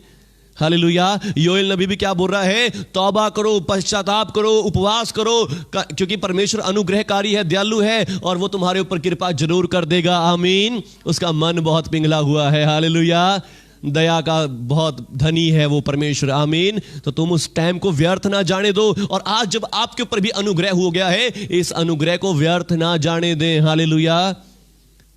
हालेलुया। योएल नबी भी क्या बोल रहा है? तौबा करो, पश्चाताप करो, उपवास करो, क्योंकि परमेश्वर अनुग्रहकारी है, दयालु है और वो तुम्हारे ऊपर कृपा जरूर कर देगा। आमीन। उसका मन बहुत पिघला हुआ है। हालेलुया। दया का बहुत धनी है वो परमेश्वर। आमीन। तो तुम उस टाइम को व्यर्थ ना जाने दो, और आज जब आपके ऊपर भी अनुग्रह हो गया है, इस अनुग्रह को व्यर्थ ना जाने दें। हालेलुया।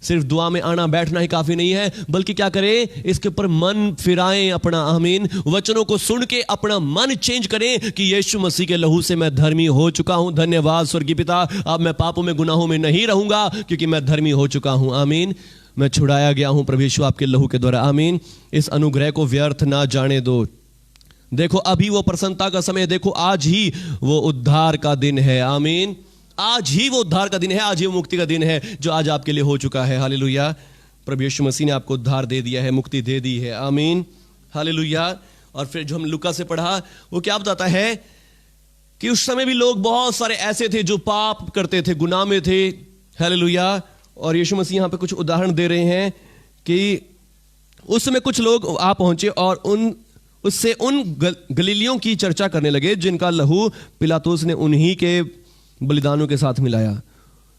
सिर्फ दुआ में आना बैठना ही काफी नहीं है, बल्कि क्या करें? इसके ऊपर मन फिराएं अपना। आमीन। वचनों को सुन के अपना मन चेंज करें कि यीशु मसीह के लहू से मैं धर्मी हो चुका हूं। धन्यवाद स्वर्गीय पिता, अब मैं पापों में गुनाहों में नहीं रहूंगा, क्योंकि मैं धर्मी हो चुका हूं। आमीन। मैं छुड़ाया गया हूं प्रभु यीशु आपके लहू के द्वारा। आमीन। इस अनुग्रह को व्यर्थ ना जाने दो। देखो अभी वो प्रसन्नता का समय, देखो आज ही वो उद्धार का दिन है। आमीन। आज ही वो उद्धार का दिन है, आज ही वो मुक्ति का दिन है जो आज आपके लिए हो चुका है। हालेलुया। प्रभु यीशु मसीह ने आपको उद्धार दे दिया है, मुक्ति दे दी है। आमीन। हालेलुया। और फिर जो हम लूका से पढ़ा वो क्या बताता है कि उस समय भी लोग बहुत सारे ऐसे थे जो पाप करते थे, गुनाह में थे। हालेलुया। और यीशु मसीह यहां पे कुछ उदाहरण दे रहे हैं कि उस समय कुछ लोग आ पहुंचे और उससे उन गलीलियों की चर्चा करने लगे जिनका लहू पिलातुस ने उन्हीं के बलिदानों के साथ मिलाया।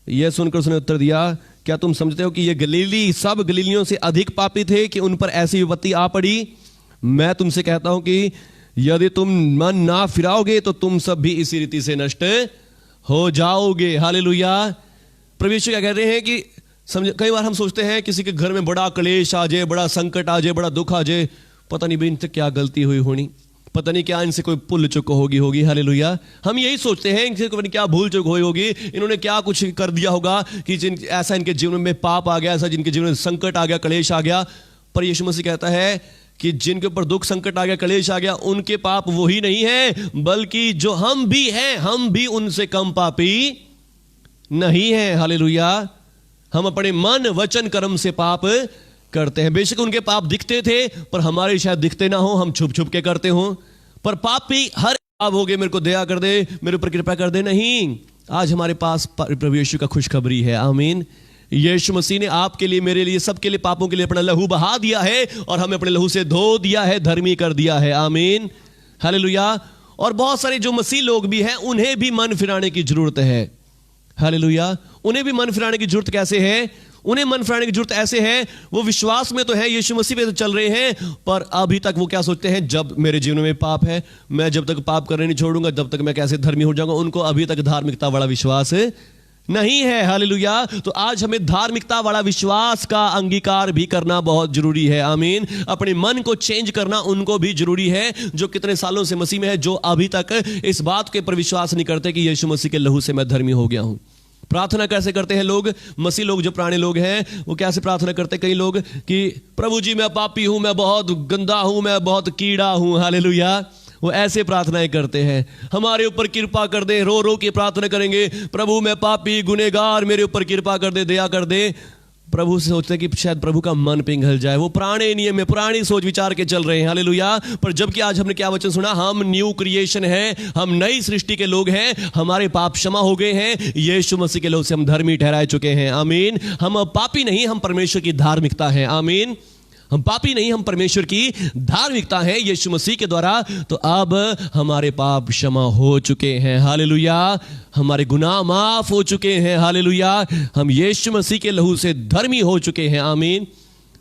यह सुनकर उसने उत्तर दिया, क्या तुम समझते हो कि ये गलीली सब गलीलियों से अधिक पापी थे कि उन पर ऐसी विपत्ति आ पड़ी? मैं तुमसे कहता हूं कि यदि तुम मन ना फिराओगे तो तुम सब भी इसी रीति से नष्ट हो जाओगे। हालेलुया। प्रभु यीशु क्या कह रहे हैं कि समझे, कई बार हम सोचते हैं किसी के घर में बड़ा क्लेश आ जाए, बड़ा संकट आ जाए, बड़ा दुख आ जाए, पता नहीं भाई इनसे क्या गलती हुई होनी, पता नहीं क्या इनसे कोई भूल चुक होगी। हालेलुया। हम यही सोचते हैं इनसे पता नहीं क्या भूल चुक हुई होगी, इन्होंने क्या कुछ कर दिया होगा कि ऐसा इनके जीवन में पाप आ गया, ऐसा जिनके जीवन में संकट आ गया, क्लेश आ गया। पर यीशु मसीह कहता है कि जिनके ऊपर दुख संकट आ गया, क्लेश आ गया, उनके पाप वही नहीं है, बल्कि जो हम भी हैं, हम भी उनसे कम पापी नहीं है। हालेलुया। हम अपने मन वचन कर्म से पाप करते हैं। बेशक उनके पाप दिखते थे पर हमारे शायद दिखते ना हो, हम छुप छुप के करते हो। पर पापी हर पाप हो गए, मेरे को दया कर दे, मेरे ऊपर कृपा कर दे, नहीं। आज हमारे पास प्रभु यीशु का खुशखबरी है। आमीन। यीशु मसीह ने आपके लिए, मेरे लिए, सबके लिए, पापों के लिए अपना लहू बहा दिया है और हमें अपने लहू से धो दिया है, धर्मी कर दिया है। आमीन। हालेलुया। और बहुत सारे जो मसीह लोग भी हैं उन्हें भी मन फिराने की जरूरत है। हालेलुया। उन्हें भी मन फिराने की जरूरत कैसे है? उन्हें मन फिराने की जरूरत ऐसे है, वो विश्वास में तो है, यीशु मसीह पे तो चल रहे हैं, पर अभी तक वो क्या सोचते हैं, जब मेरे जीवन में पाप है, मैं जब तक पाप करने नहीं छोड़ूंगा जब तक मैं कैसे धर्मी हो जाऊंगा। उनको अभी तक धार्मिकता वाला विश्वास नहीं है। हालेलुया। तो आज हमें धार्मिकता वाला विश्वास का अंगीकार भी करना बहुत जरूरी है। आमीन। अपने मन को चेंज करना उनको भी जरूरी है जो कितने सालों से मसीह में है, जो अभी तक इस बात के पर विश्वास नहीं करते कि यीशु मसीह के लहू से मैं धर्मी हो गया हूं। प्रार्थना कैसे करते हैं लोग? मसीह लोग जो पुराने लोग हैं वो कैसे प्रार्थना करते हैं? कई लोग कि प्रभु जी मैं पापी हूं, मैं बहुत गंदा हूं, मैं बहुत कीड़ा हूं। हालेलुया। वो ऐसे प्रार्थनाएं करते हैं, हमारे ऊपर कृपा कर दे, रो रो के प्रार्थना करेंगे, प्रभु मैं पापी गुनहगार, मेरे ऊपर कृपा कर दे, दया कर दे। प्रभु से सोचते हैं कि शायद प्रभु का मन पिघल जाए, वो पुराने नियम में पुरानी सोच विचार के चल रहे हैं। हालेलुया। पर जबकि आज हमने क्या वचन सुना, हम न्यू क्रिएशन है, हम नई सृष्टि के लोग हैं, हमारे पाप क्षमा हो गए हैं, यीशु मसीह के लोग से हम धर्मी ठहराए चुके हैं। आमीन। हम अब पापी नहीं, हम परमेश्वर की धार्मिकता है। आमीन। हम पापी नहीं, हम परमेश्वर की धार्मिकता है यीशु मसीह के द्वारा। तो अब हमारे पाप क्षमा हो चुके हैं। हालेलुया। हमारे गुनाह माफ हो चुके हैं। हालेलुया। हम यीशु मसीह के लहू से धर्मी हो चुके हैं। आमीन।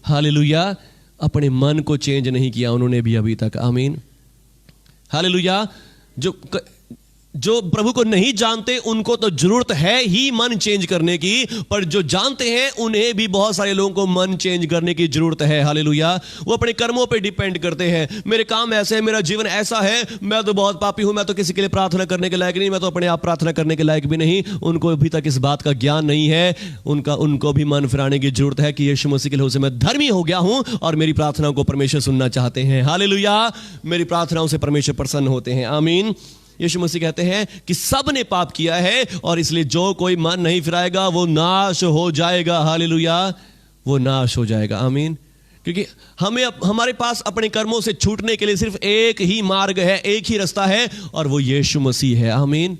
हालेलुया। अपने मन को चेंज नहीं किया उन्होंने भी अभी तक। आमीन। हालेलुया। जो प्रभु को नहीं जानते उनको तो जरूरत है ही मन चेंज करने की, पर जो जानते हैं उन्हें भी बहुत सारे लोगों को मन चेंज करने की जरूरत है। हालेलुया। वो अपने कर्मों पे डिपेंड करते हैं, मेरे काम ऐसे है, मेरा जीवन ऐसा है, मैं तो बहुत पापी हूं, मैं तो किसी के लिए प्रार्थना करने के लायक नहीं, मैं तो अपने आप प्रार्थना करने के लायक भी नहीं। उनको अभी तक इस बात का ज्ञान नहीं है। उनको भी मन फिराने की जरूरत है कि यीशु मसीह के लहू से मैं धर्मी हो गया हूं और मेरी प्रार्थनाओं को परमेश्वर सुनना चाहते हैं। हालेलुया। मेरी प्रार्थनाओं से परमेश्वर प्रसन्न होते हैं। आमीन। यीशु मसीह कहते हैं कि सब ने पाप किया है और इसलिए जो कोई मन नहीं फिराएगा वो नाश हो जाएगा। हालेलुया, वो नाश हो जाएगा। आमीन। क्योंकि हमारे पास अपने कर्मों से छूटने के लिए सिर्फ एक ही मार्ग है, एक ही रास्ता है, और वो यीशु मसीह है। आमीन।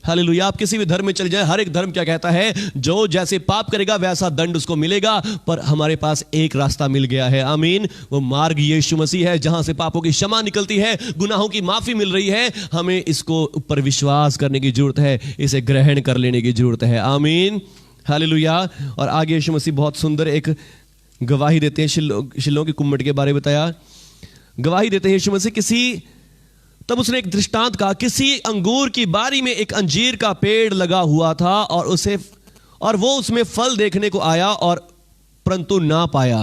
हालेलुया। आप किसी भी धर्म में चले जाए, हर एक धर्म क्या कहता है, जो जैसे पाप करेगा वैसा दंड उसको मिलेगा, पर हमारे पास एक रास्ता मिल गया है। आमीन। वो मार्ग यीशु मसीह है, जहां से पापों की क्षमा निकलती है, गुनाहों की माफी मिल रही है। हमें इसको ऊपर विश्वास करने की जरूरत है, इसे ग्रहण कर लेने की जरूरत है। आमीन। हालेलुया। और आगे यीशु मसीह बहुत सुंदर एक गवाही देते हैं। शिलोह की कुम्मट के बारे में बताया, गवाही देते हैं यीशु मसीह। तब उसने एक दृष्टांत कहा, किसी अंगूर की बारी में एक अंजीर का पेड़ लगा हुआ था और वो उसमें फल देखने को आया और परंतु ना पाया।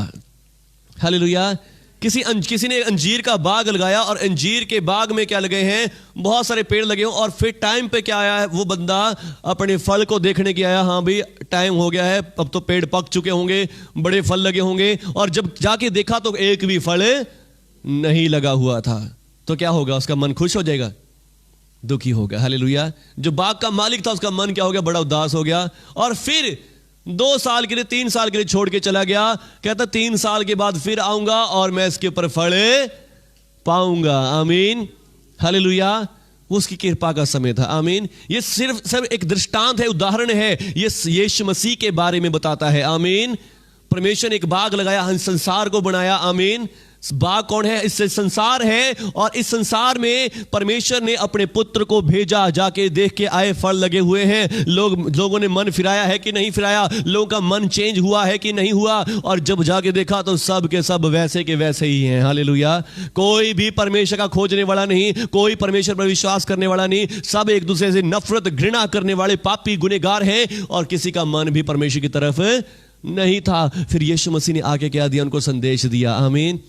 हालेलुया। किसी ने अंजीर का बाग लगाया और अंजीर के बाग में क्या लगे हैं, बहुत सारे पेड़ लगे हैं, और फिर टाइम पे क्या आया है, वो बंदा अपने फल को देखने के आया। हाँ भाई टाइम हो गया है, अब तो पेड़ पक चुके होंगे, बड़े फल लगे होंगे, और जब जाके देखा तो एक भी फल नहीं लगा हुआ था। तो क्या होगा, उसका मन खुश हो जाएगा, दुखी होगा। हालेलुया। जो बाग का मालिक था उसका मन क्या हो गया, बड़ा उदास हो गया, और फिर 2 साल के लिए 3 साल के लिए छोड़ के चला गया। कहता 3 साल के बाद फिर आऊंगा और मैं इसके ऊपर फल पाऊंगा। आमीन। हालेलुया। वो उसकी कृपा का समय था। आमीन। ये सिर्फ एक दृष्टांत है, उदाहरण है, ये यीशु मसीह के बारे में बताता है। आमीन। परमेश्वर ने एक बाग लगाया, संसार को बनाया। आमीन। बाग कौन है, इससे संसार है, और इस संसार में परमेश्वर ने अपने पुत्र को भेजा, जाके देख के आए फल लगे हुए हैं। लोगों ने मन फिराया है कि नहीं फिराया, लोगों का मन चेंज हुआ है कि नहीं हुआ, और जब जाके देखा तो सब के सब वैसे के वैसे ही हैं। हालेलुया। कोई भी परमेश्वर का खोजने वाला नहीं, कोई परमेश्वर पर विश्वास करने वाला नहीं, सब एक दूसरे से नफरत घृणा करने वाले पापी गुनहगार हैं, और किसी का मन भी परमेश्वर की तरफ नहीं था। फिर यीशु मसीह ने आके क्या दिया, उनको संदेश दिया। आमीन।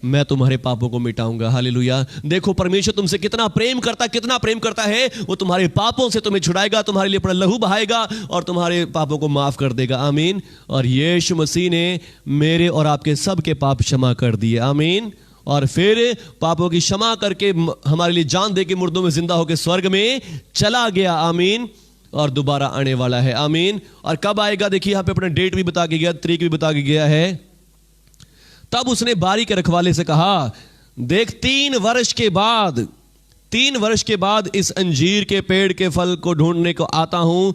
मैं तुम्हारे पापों को मिटाऊंगा। हालेलुया। देखो परमेश्वर तुमसे कितना प्रेम करता है। वो तुम्हारे पापों से तुम्हें छुड़ाएगा, तुम्हारे लिए अपना लहू बहाएगा और तुम्हारे पापों को माफ कर देगा। आमीन। और यीशु मसीह ने मेरे और आपके सब के पाप क्षमा कर दिए। आमीन। और फिर पापों की क्षमा करके हमारे लिए जान दे के मुर्दों में जिंदा होकर स्वर्ग में चला गया। आमीन। और दोबारा आने वाला है। आमीन। और कब आएगा, देखिए यहां पे अपना डेट भी बता के गया, तारीख भी बता के गया है। तब उसने बारी के रखवाले से कहा, देख 3 वर्ष के बाद इस अंजीर के पेड़ के फल को ढूंढने को आता हूं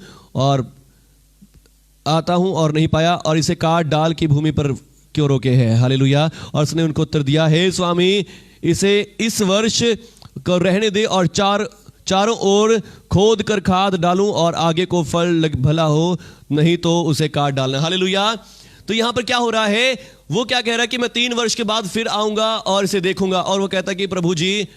और नहीं पाया, और इसे काट डाल की भूमि पर क्यों रोके है। हालेलुया। और उसने उनको उत्तर दिया, हे स्वामी, इसे इस वर्ष को रहने दे और चारों ओर खोद कर खाद डालूं और आगे को फल भला हो, नहीं तो उसे काट डालना। हालेलुया। तो यहां पर क्या हो रहा है, वो क्या कह रहा है कि मैं 3 वर्ष के बाद फिर आऊंगा और इसे देखूंगा, और वो कहता है कि प्रभु जी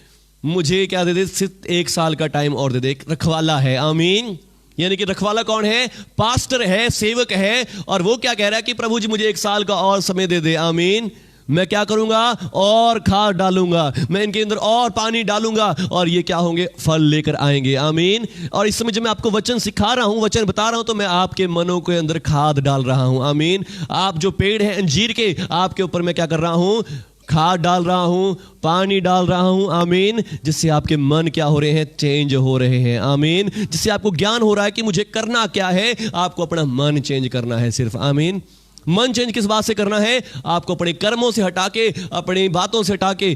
मुझे क्या दे दे, सिर्फ 1 साल का टाइम और दे दे। रखवाला है। आमीन। यानी कि रखवाला कौन है, पास्टर है, सेवक है, और वो क्या कह रहा है कि प्रभु जी मुझे 1 साल का और समय दे दे। आमीन। मैं क्या करूंगा, और खाद डालूंगा, मैं इनके अंदर और पानी डालूंगा, और ये क्या होंगे, फल लेकर आएंगे। आमीन। और इस समय जब मैं आपको वचन सिखा रहा हूं, वचन बता रहा हूं, तो मैं आपके मनों के अंदर खाद डाल रहा हूं। आमीन। आप जो पेड़ है अंजीर के, आपके ऊपर मैं क्या कर रहा हूं, खाद डाल रहा हूं, पानी डाल रहा हूं। आमीन। जिससे आपके मन क्या हो रहे हैं, चेंज हो रहे हैं। आमीन। जिससे आपको ज्ञान हो रहा है कि मुझे करना क्या है। आपको अपना मन चेंज करना है सिर्फ। आमीन। मन चेंज किस बात से करना है, आपको अपने कर्मों से हटा के, अपनी बातों से हटा के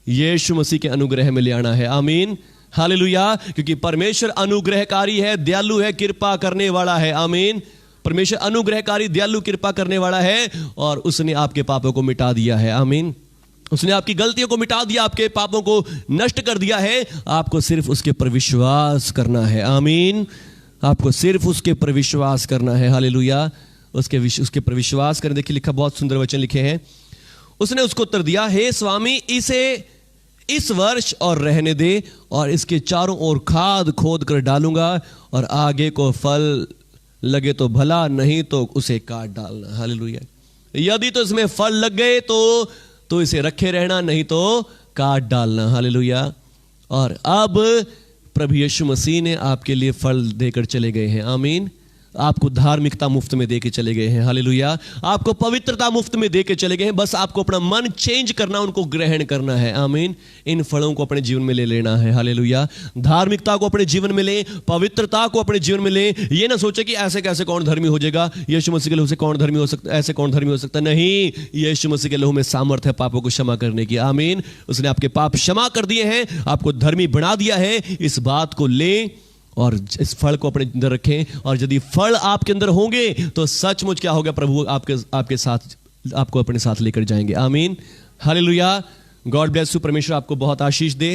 यीशु मसीह के अनुग्रह में ले आना है। आमीन। हालेलुया। क्योंकि परमेश्वर अनुग्रहकारी है, दयालु है, कृपा करने वाला है। आमीन। परमेश्वर अनुग्रहकारी, दयालु, कृपा करने वाला है, और उसने आपके पापों को मिटा दिया है। आमीन। उसने आपकी गलतियों को मिटा दिया, आपके पापों को नष्ट कर दिया है। आपको सिर्फ उसके पर विश्वास करना है। आमीन। आपको सिर्फ उसके पर विश्वास करना है। हालेलुया। उसके पर विश्वास करें। देखिए लिखा, बहुत सुंदर वचन लिखे हैं। उसने उसको उत्तर दिया, हे स्वामी, इसे इस वर्ष और रहने दे, और इसके चारों ओर खाद खोद कर डालूंगा, और आगे को फल लगे तो भला, नहीं तो उसे काट डालना। हालेलुया। यदि तो इसमें फल लग गए तो इसे रखे रहना, नहीं तो काट डालना। हालेलुया। और अब प्रभु यीशु मसीह ने आपके लिए फल देकर चले गए हैं। आमीन। आपको धार्मिकता मुफ्त में दे के चले गए हैं। हालेलुया। आपको पवित्रता मुफ्त में दे के चले गए हैं। बस आपको अपना मन चेंज करना, उनको ग्रहण करना है। आमीन। इन फलों को अपने जीवन में ले लेना है। हालेलुया। धार्मिकता को अपने जीवन में ले, पवित्रता को अपने जीवन में ले। ये ना सोचे कि ऐसे कैसे कौन धर्मी हो जाएगा, यीशु मसीह के लहू से कौन धर्मी हो सकता, ऐसे कौन धर्मी हो सकता। नहीं, यीशु मसीह के लहू में सामर्थ्य है पापों को क्षमा करने की। आमीन। उसने आपके पाप क्षमा कर दिए हैं, आपको धर्मी बना दिया है। इस बात को ले और इस फल को अपने अंदर रखें। और यदि फल आपके अंदर होंगे तो सचमुच क्या होगा, प्रभु आपके साथ, आपको अपने साथ लेकर जाएंगे। आमीन। हालेलुया। God bless you. परमेश्वर आपको बहुत आशीष दे।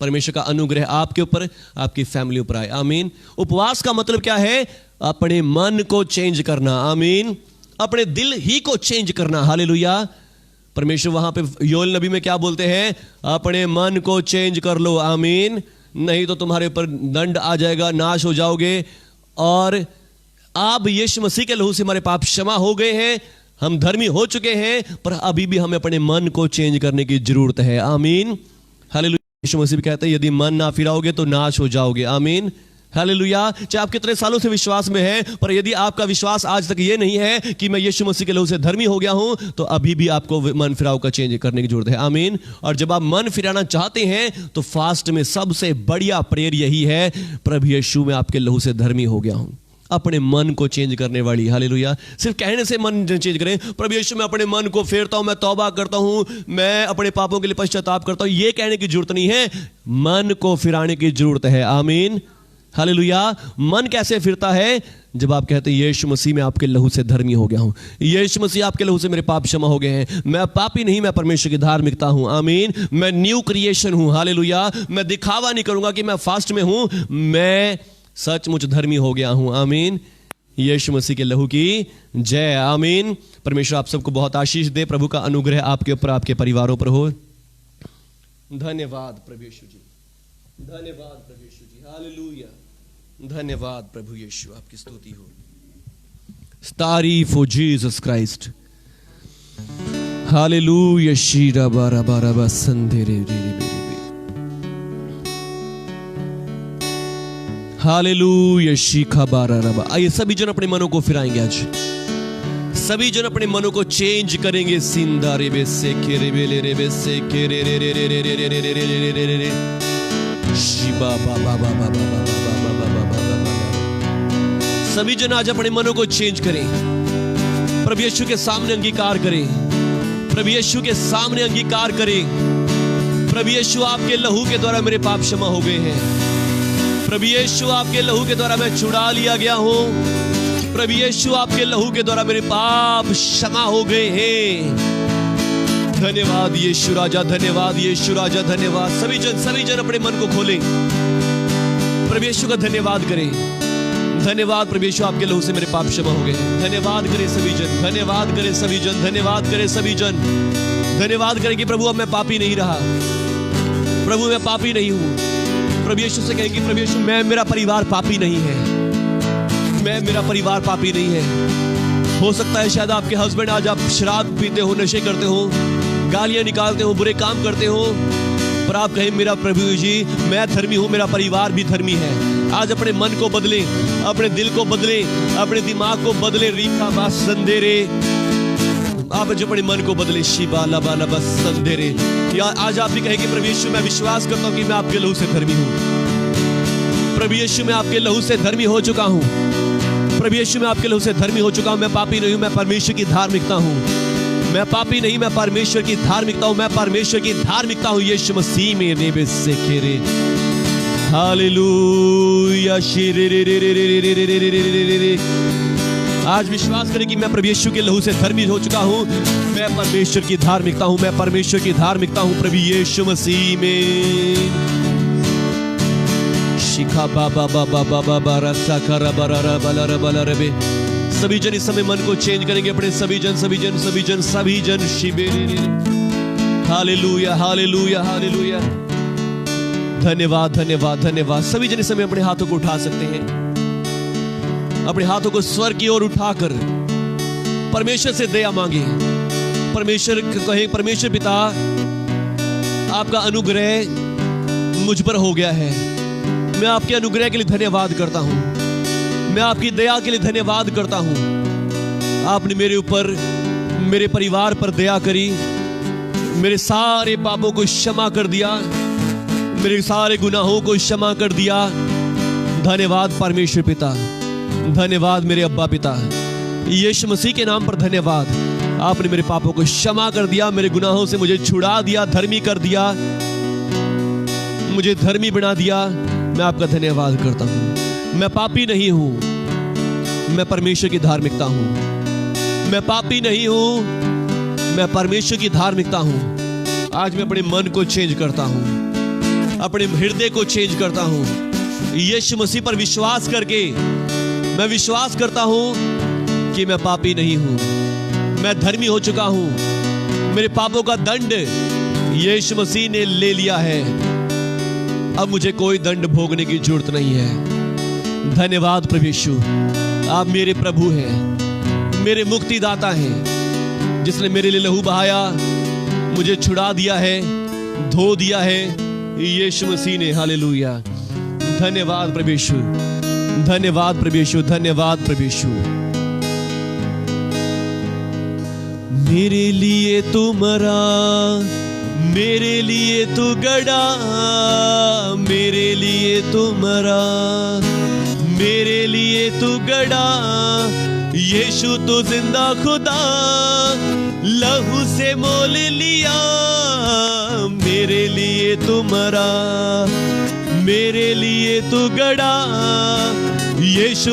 परमेश्वर का अनुग्रह आपके ऊपर, आपकी फैमिली ऊपर आए। आमीन। उपवास का मतलब क्या है? अपने मन को चेंज करना। आमीन। अपने दिल ही को चेंज करना। हालेलुया। परमेश्वर वहां पे योएल नबी में क्या बोलते हैं? अपने मन को चेंज कर लो। आमीन। नहीं तो तुम्हारे ऊपर दंड आ जाएगा, नाश हो जाओगे। और आप यीशु मसीह के लहू से हमारे पाप क्षमा हो गए हैं, हम धर्मी हो चुके हैं, पर अभी भी हमें अपने मन को चेंज करने की जरूरत है। आमीन। हालेलुया। यीशु मसीह भी कहते हैं यदि मन ना फिराओगे तो नाश हो जाओगे। आमीन। हालेलुया। चाहे आप कितने सालों से विश्वास में हैं, पर यदि आपका विश्वास आज तक ये नहीं है कि मैं यीशु मसीह के लहू से धर्मी हो गया हूं, तो अभी भी आपको मन फिराव का चेंज करने की जरूरत है। आमीन। और जब आप मन फिराना चाहते हैं तो फास्ट में सबसे बढ़िया प्रेयर यही है, प्रभु यीशु में आपके लहू से धर्मी हो गया हूं। अपने मन को चेंज करने वाली। हालेलुया। सिर्फ कहने से मन चेंज करें, प्रभु यीशु मैं अपने मन को फेरता हूं, मैं तौबा करता हूं, मैं अपने पापों के लिए पश्चाताप करता हूं, ये कहने की जरूरत नहीं है। मन को फिराने की जरूरत है। आमीन। हालेलुया। मन कैसे फिरता है? जब आप कहते हैं यीशु मसीह में आपके लहू से धर्मी हो गया हूं, यीशु मसीह आपके लहू से मेरे पाप क्षमा हो गए हैं, मैं पापी नहीं, मैं परमेश्वर की धार्मिकता हूं। आमीन। मैं न्यू क्रिएशन हूं। हालेलुया। मैं दिखावा नहीं करूंगा कि मैं फास्ट में हूं, मैं सचमुच धर्मी हो गया हूं। आमीन। यीशु मसीह के लहू की जय। आमीन। परमेश्वर आप सबको बहुत आशीष दे। प्रभु का अनुग्रह आपके ऊपर, आपके परिवारों पर हो। धन्यवाद प्रभु यीशु जी। धन्यवाद प्रभु यीशु जी। हालेलुया। धन्यवाद प्रभु यीशु, आपकी स्तुति हो। तारीफ हो जीसस क्राइस्ट। हालेलुया। शीरा बारा बारा बा संदेरे रे रे। हालेलुया। शीखा बारा रबा। आइए सभी जन अपने मनों को फिराएंगे। आज सभी जन अपने मनों को चेंज करेंगे। सिंदा रे बे से के रे बे ले रे बे से के रे रे रे रे रे रे रे रे रे रे रे रे। शिबा बा बा बा बा बा बा बा बा बा बा। सभी जन आज अपने मनों को चेंज करें। प्रभु यीशु के सामने अंगीकार करें। प्रभु यीशु के सामने अंगीकार करें। प्रभु यीशु आपके लहू के द्वारा मेरे पाप क्षमा हो गए हैं। प्रभु यीशु आपके लहू के द्वारा मैं छुड़ा लिया गया हूं। प्रभु यीशु आपके लहू के द्वारा मेरे पाप क्षमा हो गए हैं। धन्यवाद यीशु राजा, धन्यवाद यीशु राजा, धन्यवाद। सभी जन अपने मन को खोलें, प्रभु यीशु का धन्यवाद करें। धन्यवाद प्रभु यीशु, आपके लहू से मेरे पाप क्षमा हो गए। धन्यवाद करें सभी जन, धन्यवाद करें सभी जन, धन्यवाद करें सभी जन। धन्यवाद करें कि प्रभु अब मैं पापी नहीं रहा, प्रभु मैं पापी नहीं हूं। प्रभु यीशु से कहें कि प्रभु यीशु मैं, मेरा परिवार पापी नहीं है, मैं, मेरा परिवार पापी नहीं है। हो सकता है शायद आपके हस्बैंड आज आप शराब पीते हो, नशे करते हो, गालियां निकालते हो, बुरे काम करते हो, पर आप कहें मेरा प्रभु जी मैं धर्मी हूं, मेरा परिवार भी धर्मी है। आज अपने मन को बदले, अपने दिल को बदले, अपने दिमाग को बदले। रीखा बास संदेरे, आप जो अपने मन को बदले। शिबा लबा लबा संदेरे। या आज आप भी कहें कि प्रभु यीशु मैं विश्वास करता हूं कि मैं आपके लहू से धर्मी हूं। प्रभु यीशु मैं आपके लहू से धर्मी हो चुका हूं। प्रभु यीशु मैं आपके लहू से धर्मी हो चुका हूं। मैं पापी नहीं हूं, मैं परमेश्वर की धार्मिकता हूं। मैं पापी नहीं, मैं परमेश्वर की धार्मिकता हूं। मैं परमेश्वर की धार्मिकता हूं यीशु मसीह में। नेबे से केरे हालेलुया। आज विश्वास करें कि मैं प्रभु यीशु के लहू से धर्मी हो चुका हूं। मैं परमेश्वर की धार्मिकता हूं, मैं परमेश्वर की धार्मिकता हूं प्रभु यीशु मसीह में। शिखा बाबा बाबा बाबा बारा साकारा बारा बाला बाला रबे। सभी जन इस समय मन को चेंज करेंगे अपने। सभी जन सभी जन सभी जन सभी जन शिबेरे। Hallelujah hallelujah hallelujah. धन्यवाद धन्यवाद धन्यवाद। सभी जन इस समय अपने हाथों को उठा सकते हैं, अपने हाथों को स्वर की ओर उठाकर परमेश्वर से दया मांगे। परमेश्वर कहे परमेश्वर पिता आपका अनुग्रह मुझ पर हो गया है, मैं आपके अनुग्रह के लिए धन्यवाद करता हूं। मैं आपकी दया के लिए धन्यवाद करता हूं। आपने मेरे ऊपर, मेरे परिवार पर दया करी, मेरे सारे पापों को क्षमा कर दिया, मेरे सारे गुनाहों को क्षमा कर दिया। धन्यवाद परमेश्वर पिता, धन्यवाद मेरे अब्बा पिता, यीशु मसीह के नाम पर धन्यवाद। आपने मेरे पापों को क्षमा कर दिया, मेरे गुनाहों से मुझे छुड़ा दिया, धर्मी कर दिया, मुझे धर्मी बना दिया। मैं आपका धन्यवाद करता हूं। मैं पापी नहीं हूं, मैं परमेश्वर की धार्मिकता हूं। मैं पापी नहीं हूं, मैं परमेश्वर की धार्मिकता हूं। आज मैं अपने मन को चेंज करता हूं, अपने हृदय को चेंज करता हूं। यीशु मसीह पर विश्वास करके मैं विश्वास करता हूं कि मैं पापी नहीं हूं, मैं धर्मी हो चुका हूं। मेरे पापों का दंड यीशु मसीह ने ले लिया है। अब मुझे कोई दंड भोगने की जरूरत नहीं है। धन्यवाद प्रभु यीशु, आप मेरे प्रभु हैं, मेरे मुक्तिदाता हैं, जिसने मेरे लिए लहू बहाया, मुझे छुड़ा दिया है, धो दिया है यीशु मसीह ने। हालेलुया। धन्यवाद प्रभु यीशु, धन्यवाद प्रभु यीशु, धन्यवाद प्रभु यीशु। मेरे लिए तू मरा, मेरे लिए तू गड़ा, मेरे लिए तू मरा, मेरे लिए तू गड़ा। यीशु तू जिंदा खुदा, लहू से मोल लिया। मेरे लिए तू मरा, मेरे लिए तू गड़ा। यीशु